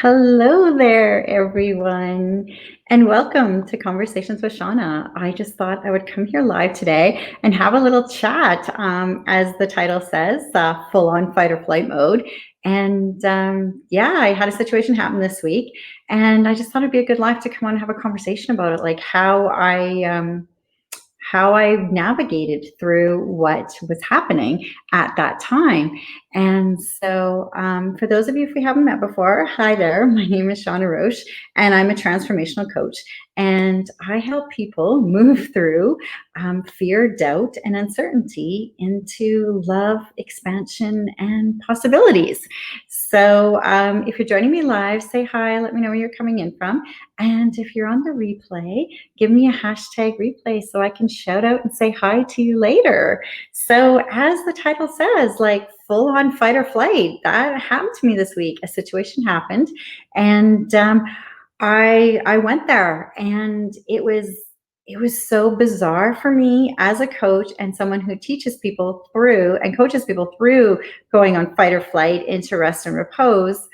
Hello there, everyone, and welcome to Conversations with Shauna. I just thought I would come here live today and have a little chat, as the title says, full on fight or flight mode. And yeah, I had a situation happen this week, and I just thought it'd be a good live to come on and have a conversation about it, like how I navigated through what was happening at that time. And so, for those of you if we haven't met before, hi there. My name is Shauna Roche, and I'm a transformational coach. And I help people move through fear, doubt, and uncertainty into love, expansion, and possibilities. So, if you're joining me live, say hi, let me know where you're coming in from. And if you're on the replay, give me a hashtag replay so I can shout out and say hi to you later. So as the title says, like full on fight or flight, that happened to me this week. A situation happened, and I went there, and it was so bizarre for me as a coach and someone who teaches people through and coaches people through going on fight or flight into rest and repose.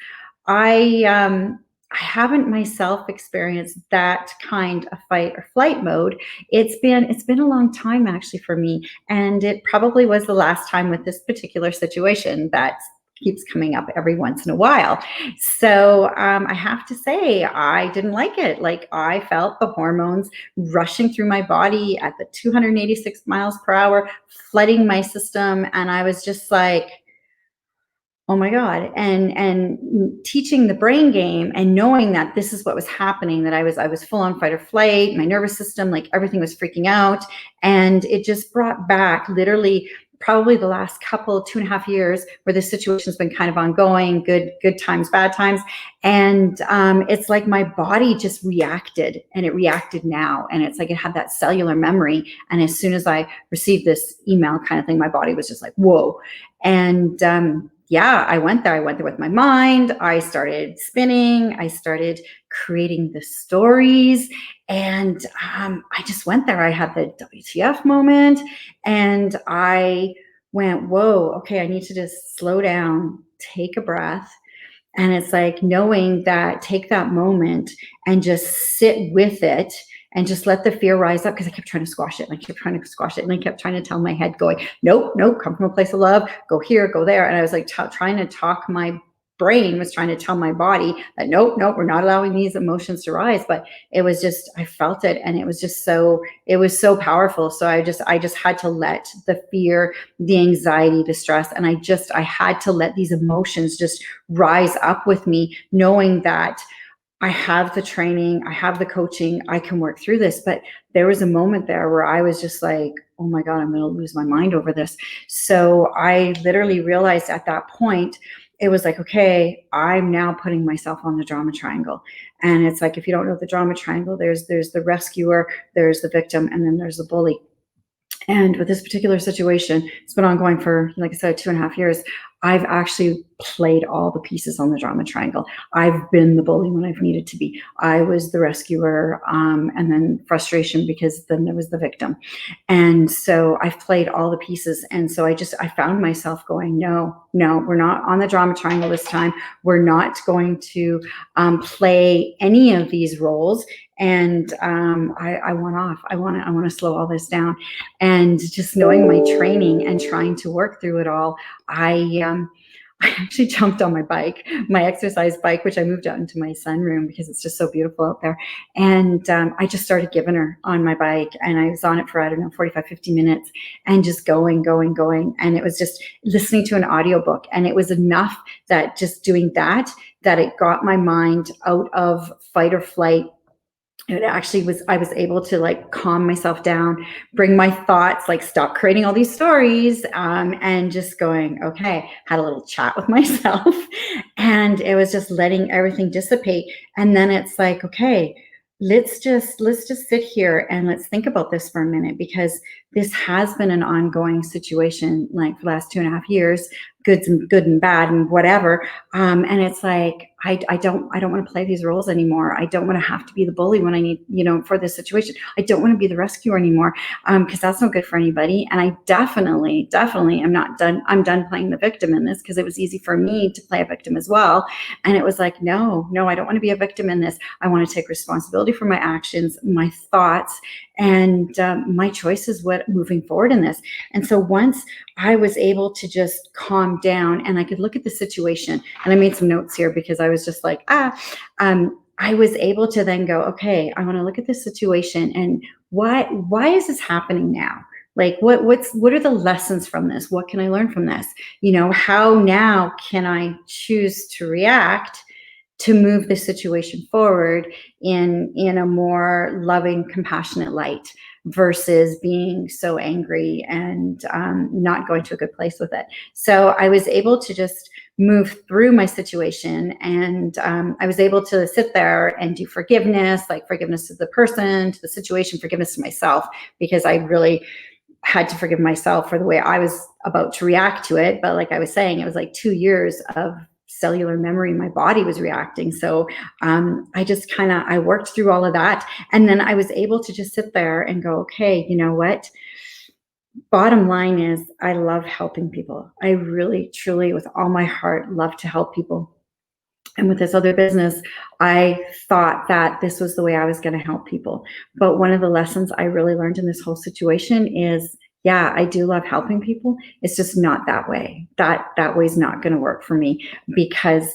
I haven't myself experienced that kind of fight or flight mode. It's been a long time actually for me, and it probably was the last time with this particular situation that keeps coming up every once in a while. So I have to say I didn't like it. Like I felt the hormones rushing through my body at the 286 miles per hour, flooding my system, and I was just like, oh my God. And teaching the brain game and knowing that this is what was happening, that I was full on fight or flight, my nervous system, like everything was freaking out. And it just brought back literally probably the last couple, 2.5 years where this situation's been kind of ongoing, good times, bad times. And it's like my body just reacted, and it reacted now. And it's like it had that cellular memory. And as soon as I received this email kind of thing, my body was just like, whoa. And yeah, I went there. I went there with my mind. I started spinning. I started creating the stories. And I just went there. I had the WTF moment. And I went, whoa, okay, I need to just slow down, take a breath. And it's like knowing that, take that moment and just sit with it and just let the fear rise up, because I kept trying to squash it and I kept trying to squash it and I kept trying to tell my head going, nope, nope, come from a place of love, go here, go there. And I was like trying to talk, my brain was trying to tell my body that nope, nope, we're not allowing these emotions to rise. But it was just, I felt it, and it was just so, it was so powerful. So I just had to let the fear, the anxiety, the stress, and I had to let these emotions just rise up with me, knowing that I have the training, I have the coaching, I can work through this. But there was a moment there where I was just like, oh my God, I'm going to lose my mind over this. So I literally realized at that point, it was like, okay, I'm now putting myself on the drama triangle. And it's like, if you don't know the drama triangle, there's the rescuer, there's the victim, and then there's the bully. And with this particular situation, it's been ongoing for, like I said, 2.5 years. I've actually played all the pieces on the drama triangle. I've been the bully when I've needed to be. I was the rescuer, and then frustration, because then there was the victim. And so I've played all the pieces. And so I found myself going, no, we're not on the drama triangle this time. We're not going to play any of these roles. And I want off. I want to slow all this down. And just knowing my training and trying to work through it all, I actually jumped on my bike, my exercise bike, which I moved out into my sunroom because it's just so beautiful out there. And I just started giving her on my bike, and I was on it for, I don't know, 45, 50 minutes, and just going. And it was just listening to an audiobook. And it was enough that just doing that it got my mind out of fight or flight. It actually was, I was able to like calm myself down, bring my thoughts, like stop creating all these stories, and just going, okay, had a little chat with myself. And it was just letting everything dissipate. And then it's like, okay, let's just sit here and let's think about this for a minute, because this has been an ongoing situation, like for the last 2.5 years. good and bad and whatever. And it's like, I don't want to play these roles anymore. I don't want to have to be the bully when I need, for this situation. I don't want to be the rescuer anymore, because that's not good for anybody. And I definitely am not done. I'm done playing the victim in this, because it was easy for me to play a victim as well. And it was like, no, I don't want to be a victim in this. I want to take responsibility for my actions, my thoughts, and my choices moving forward in this. And so once I was able to just calm down and I could look at the situation, and I made some notes here because I was just like, I was able to then go, okay, I want to look at this situation and why is this happening now? Like, what are the lessons from this? What can I learn from this? How now can I choose to react to move the situation forward in a more loving, compassionate light, versus being so angry and not going to a good place with it. So I was able to just move through my situation, and I was able to sit there and do forgiveness, like forgiveness to the person, to the situation, forgiveness to myself, because I really had to forgive myself for the way I was about to react to it. But like I was saying, it was like 2 years of cellular memory my body was reacting. So I worked through all of that, and then I was able to just sit there and go, okay, you know what? Bottom line is, I love helping people. I really, truly, with all my heart, love to help people. And with this other business, I thought that this was the way I was going to help people. But one of the lessons I really learned in this whole situation is, yeah, I do love helping people. It's just not that way. That way is not going to work for me, because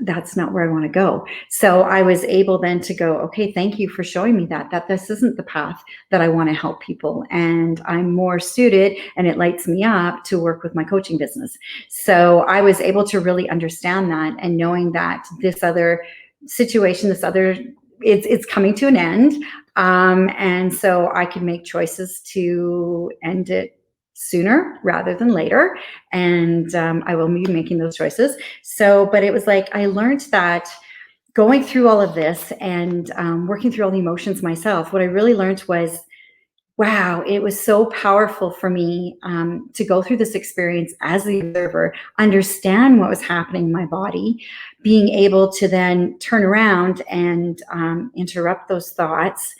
that's not where I want to go. So I was able then to go, okay, thank you for showing me that this isn't the path that I want to help people. And I'm more suited, and it lights me up to work with my coaching business. So I was able to really understand that, and knowing that this other situation, it's coming to an end. And so I can make choices to end it sooner rather than later. And I will be making those choices. So, but it was like, I learned that going through all of this and working through all the emotions myself, what I really learned was, wow, it was so powerful for me to go through this experience as the observer, understand what was happening in my body, being able to then turn around and interrupt those thoughts,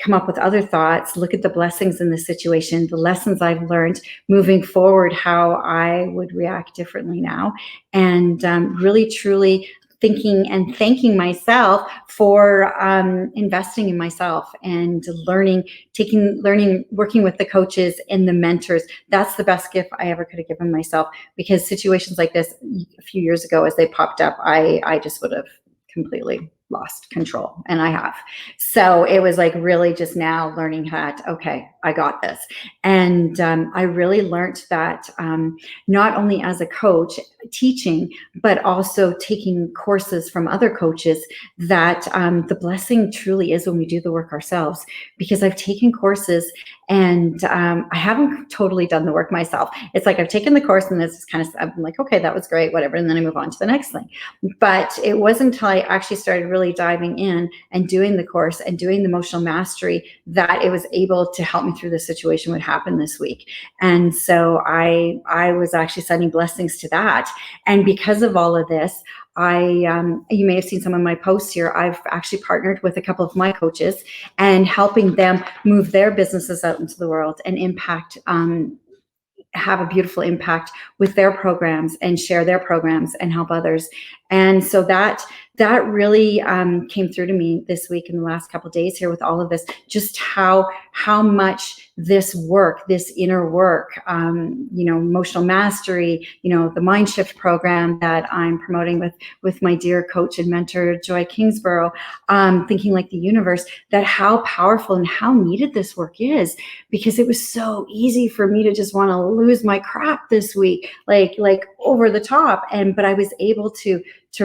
come up with other thoughts, look at the blessings in the situation, the lessons I've learned moving forward, how I would react differently now, and really, truly thinking and thanking myself for investing in myself and learning, working with the coaches and the mentors. That's the best gift I ever could have given myself, because situations like this a few years ago, as they popped up, I just would have completely lost control, and I have. So it was like really just now learning that, okay, I got this. And I really learned that not only as a coach teaching, but also taking courses from other coaches, that the blessing truly is when we do the work ourselves. Because I've taken courses and I haven't totally done the work myself. It's like I've taken the course and this is kind of, I'm like, okay, that was great, whatever. And then I move on to the next thing. But it wasn't until I actually started really diving in and doing the course and doing the emotional mastery that it was able to help me through the situation what happened this week. And so I was actually sending blessings to that. And because of all of this, you may have seen some of my posts here. I've actually partnered with a couple of my coaches and helping them move their businesses out into the world and impact, have a beautiful impact with their programs and share their programs and help others. And so that really came through to me this week in the last couple of days here with all of this, just how much this work, this inner work, emotional mastery, the Mind Shift program that I'm promoting with my dear coach and mentor, Joy Kingsborough, Thinking Like the Universe, that how powerful and how needed this work is, because it was so easy for me to just want to lose my crap this week, like over the top. But I was able to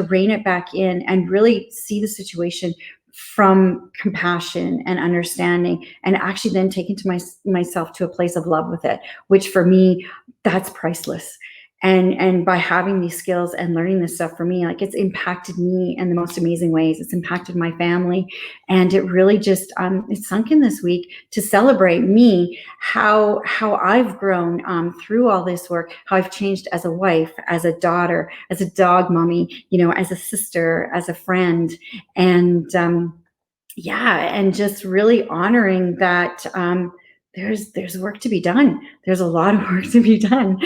rein it back in and really see the situation from compassion and understanding, and actually then taking to myself to a place of love with it, which for me, that's priceless. And by having these skills and learning this stuff for me, like, it's impacted me in the most amazing ways. It's impacted my family, and it really just it's sunk in this week to celebrate me, how I've grown through all this work, how I've changed as a wife, as a daughter, as a dog mommy, as a sister, as a friend, and yeah, and just really honoring that there's work to be done. There's a lot of work to be done.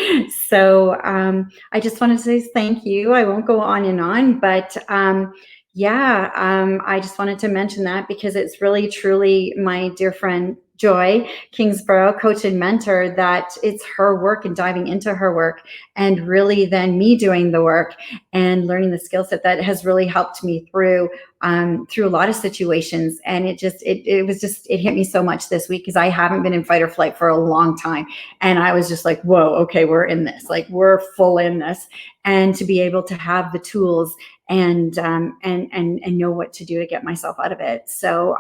So I just wanted to say thank you. I won't go on and on, but yeah, I just wanted to mention that because it's really truly my dear friend Joy Kingsborough, coach and mentor, that it's her work and diving into her work, and really then me doing the work and learning the skill set that has really helped me through a lot of situations. And it hit me so much this week because I haven't been in fight or flight for a long time. And I was just like, whoa, okay, we're in this, like, we're full in this. And to be able to have the tools and know what to do to get myself out of it. So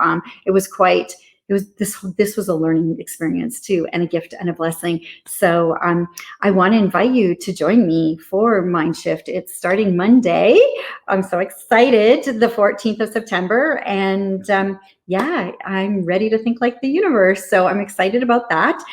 this was a learning experience too, and a gift and a blessing. So I want to invite you to join me for Mind Shift. It's starting Monday. I'm so excited, the 14th of September. And yeah, I'm ready to think like the universe. So I'm excited about that.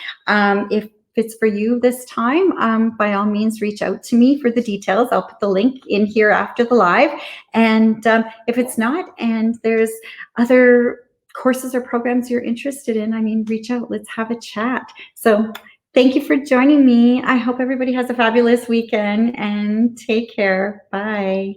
If it's for you this time, by all means, reach out to me for the details. I'll put the link in here after the live. And if it's not, and there's other courses or programs you're interested in, reach out. Let's have a chat. So thank you for joining me. I hope everybody has a fabulous weekend, and take care. Bye.